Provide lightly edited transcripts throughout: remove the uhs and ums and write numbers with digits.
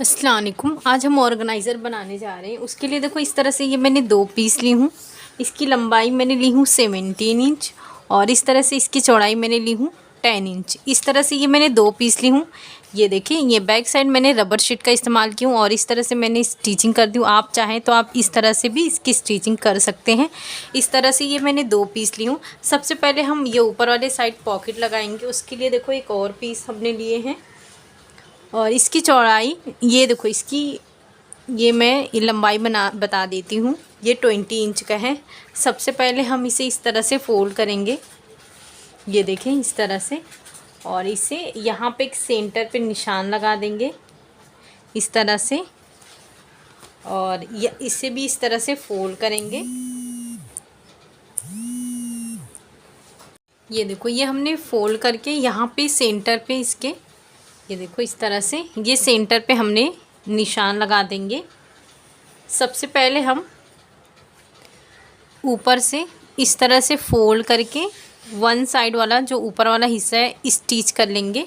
अस्सलाम वालेकुम। आज हम ऑर्गेनाइज़र बनाने जा रहे हैं। उसके लिए देखो इस तरह से ये मैंने 2 पीस ली हूँ। इसकी लंबाई मैंने ली हूँ 17 इंच और इस तरह से इसकी चौड़ाई मैंने ली हूँ 10 इंच। इस तरह से ये मैंने 2 पीस ली हूँ। ये देखिए, ये बैक साइड मैंने रबर शीट का इस्तेमाल की हूँ और इस तरह से मैंने स्टिचिंग कर दी हूँ। आप चाहें तो आप इस तरह से भी इसकी स्टिचिंग कर सकते हैं। इस तरह से ये मैंने 2 पीस ली हूँ। सबसे पहले हम ये ऊपर वाले साइड पॉकेट लगाएंगे। उसके लिए देखो एक और पीस हमने लिए हैं और इसकी चौड़ाई ये देखो, इसकी ये मैं लंबाई बता देती हूँ। ये 20 इंच का है। सबसे पहले हम इसे इस तरह से फोल्ड करेंगे, ये देखें इस तरह से, और इसे यहाँ पे एक सेंटर पे निशान लगा देंगे इस तरह से, और इसे भी इस तरह से फोल्ड करेंगे। ये देखो, ये हमने फोल्ड करके यहाँ पे सेंटर पे इसके, ये देखो इस तरह से ये सेंटर पे हमने निशान लगा देंगे। सबसे पहले हम ऊपर से इस तरह से फोल्ड करके वन साइड वाला जो ऊपर वाला हिस्सा है स्टिच कर लेंगे।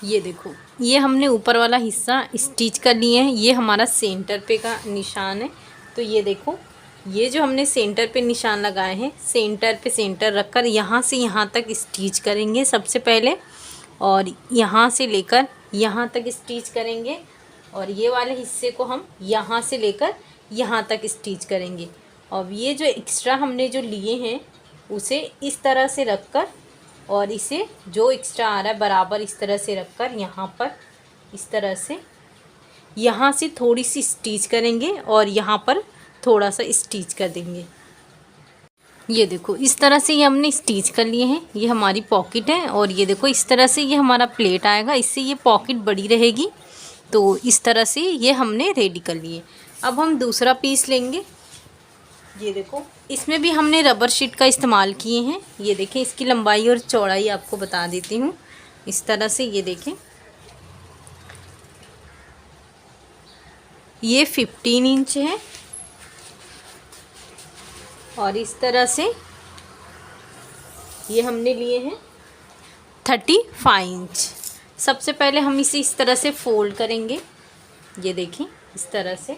ये देखो, ये हमने ऊपर वाला हिस्सा स्टिच कर लिए हैं। ये हमारा सेंटर पे का निशान है। तो ये देखो, ये जो हमने सेंटर पे निशान लगाए हैं, सेंटर पे सेंटर रखकर यहाँ से यहाँ तक स्टिच करेंगे सबसे पहले, और यहाँ से लेकर यहाँ तक स्टिच करेंगे, और ये वाले हिस्से को हम यहाँ से लेकर यहाँ तक स्टिच करेंगे। अब ये जो एक्स्ट्रा हमने जो लिए हैं उसे इस तरह से रखकर, और इसे जो एक्स्ट्रा आ रहा है बराबर इस तरह से रखकर यहाँ पर इस तरह से यहाँ से थोड़ी सी स्टिच करेंगे और यहाँ पर थोड़ा सा स्टिच कर देंगे। ये देखो, इस तरह से ये हमने स्टिच कर लिए हैं। ये हमारी पॉकेट है और ये देखो इस तरह से ये हमारा प्लेट आएगा। इससे ये पॉकेट बड़ी रहेगी। तो इस तरह से ये हमने रेडी कर लिए। अब हम दूसरा पीस लेंगे। ये देखो, इसमें भी हमने रबर शीट का इस्तेमाल किए हैं। ये देखें, इसकी लंबाई और चौड़ाई आपको बता देती हूँ। इस तरह से ये देखें, ये 15 इंच है और इस तरह से ये हमने लिए हैं 35 इंच। सबसे पहले हम इसे इस तरह से फोल्ड करेंगे, ये देखें इस तरह से,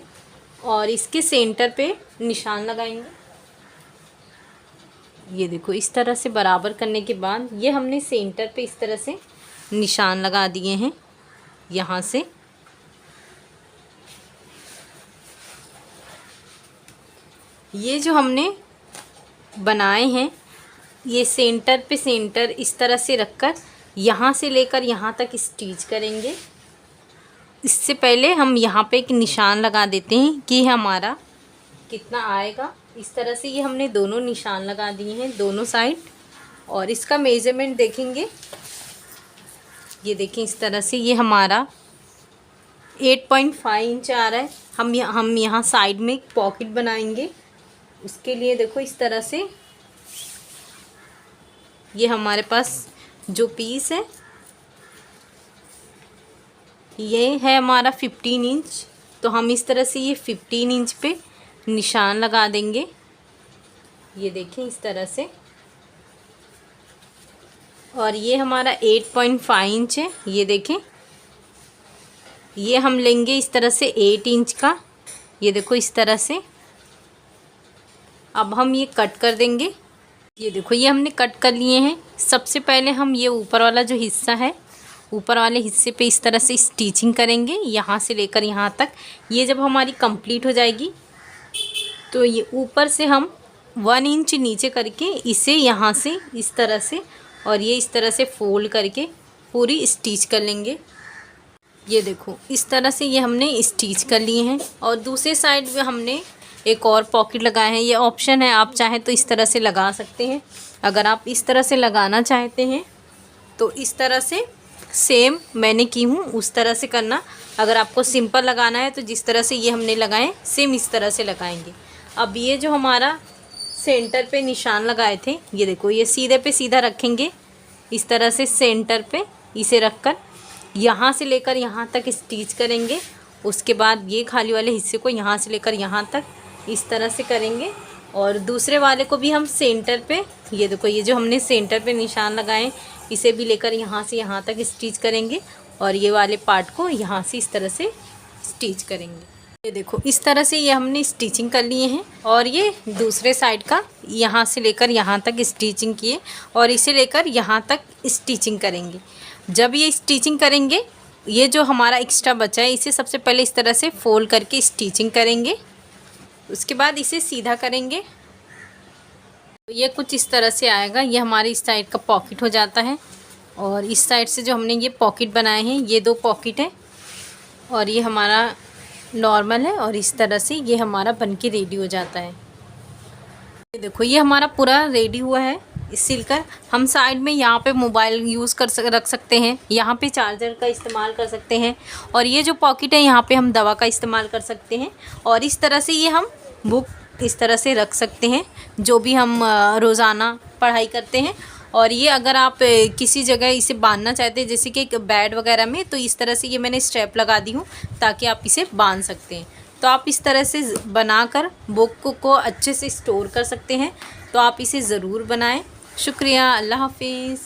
और इसके सेंटर पे निशान लगाएंगे। ये देखो, इस तरह से बराबर करने के बाद ये हमने सेंटर पे इस तरह से निशान लगा दिए हैं यहाँ से। ये जो हमने बनाए हैं, ये सेंटर पे सेंटर इस तरह से रखकर यहाँ से लेकर यहाँ तक स्टिच करेंगे। इससे पहले हम यहाँ पे एक निशान लगा देते हैं कि हमारा कितना आएगा। इस तरह से ये हमने दोनों निशान लगा दिए हैं दोनों साइड, और इसका मेज़रमेंट देखेंगे। ये देखें, इस तरह से ये हमारा 8.5 इंच आ रहा है। हम यहाँ साइड में एक पॉकेट बनाएंगे। उसके लिए देखो इस तरह से ये हमारे पास जो पीस है ये है हमारा 15 इंच। तो हम इस तरह से ये 15 इंच पे निशान लगा देंगे। ये देखें इस तरह से, और ये हमारा 8.5 इंच है। ये देखें, ये हम लेंगे इस तरह से 8 इंच का। ये देखो इस तरह से। अब हम ये कट कर देंगे। ये देखो, ये हमने कट कर लिए हैं। सबसे पहले हम ये ऊपर वाला जो हिस्सा है, ऊपर वाले हिस्से पे इस तरह से स्टिचिंग करेंगे यहाँ से लेकर यहाँ तक। ये जब हमारी कंप्लीट हो जाएगी तो ये ऊपर से हम 1 इंच नीचे करके इसे यहाँ से इस तरह से, और ये इस तरह से फोल्ड करके पूरी स्टिच कर लेंगे। ये देखो, इस तरह से ये हमने स्टिच कर लिए हैं। और दूसरे साइड में हमने एक और पॉकेट लगाए हैं। ये ऑप्शन है, आप चाहें तो इस तरह से लगा सकते हैं। अगर आप इस तरह से लगाना चाहते हैं तो इस तरह से सेम मैंने की हूँ उस तरह से करना। अगर आपको सिंपल लगाना है तो जिस तरह से ये हमने लगाए सेम इस तरह से लगाएंगे। अब ये जो हमारा सेंटर पे निशान लगाए थे, ये देखो, ये सीधे पे सीधा रखेंगे इस तरह से सेंटर पे इसे रखकर यहाँ से लेकर यहाँ तक स्टिच करेंगे। उसके बाद ये खाली वाले हिस्से को यहाँ से लेकर यहाँ तक इस तरह से करेंगे, और दूसरे वाले को भी हम सेंटर पे, ये देखो, ये जो हमने सेंटर पे निशान लगाए इसे भी लेकर यहाँ से यहाँ तक स्टिच करेंगे और ये वाले पार्ट को यहाँ से इस तरह से स्टिच करेंगे। ये देखो इस तरह से ये हमने स्टिचिंग कर लिए हैं। और ये दूसरे साइड का यहाँ से लेकर यहाँ तक स्टिचिंग किए और इसे लेकर यहाँ तक स्टिचिंग करेंगे। जब ये स्टिचिंग करेंगे, ये जो हमारा एक्स्ट्रा बचा है इसे सबसे पहले इस तरह से फोल्ड करके स्टिचिंग करेंगे। उसके बाद इसे सीधा करेंगे। तो ये कुछ इस तरह से आएगा। ये हमारे इस साइड का पॉकेट हो जाता है और इस साइड से जो हमने ये पॉकेट बनाए हैं, ये 2 पॉकेट हैं और ये हमारा नॉर्मल है। और इस तरह से ये हमारा बनके रेडी हो जाता है। ये देखो ये हमारा पूरा रेडी हुआ है। सिलकर हम साइड में यहाँ पे मोबाइल यूज़ रख सकते हैं, यहाँ पे चार्जर का इस्तेमाल कर सकते हैं और ये जो पॉकेट है यहाँ पे हम दवा का इस्तेमाल कर सकते हैं। और इस तरह से ये हम बुक इस तरह से रख सकते हैं, जो भी हम रोज़ाना पढ़ाई करते हैं। और ये अगर आप किसी जगह इसे बांधना चाहते हैं, जैसे कि एक बेड वगैरह में, तो इस तरह से ये मैंने स्ट्रैप लगा दी हूँ ताकि आप इसे बांध सकते हैं। तो आप इस तरह से बनाकर बुक को अच्छे से स्टोर कर सकते हैं। तो आप इसे ज़रूर बनाएं। शुक्रिया। अल्लाह हाफिज़।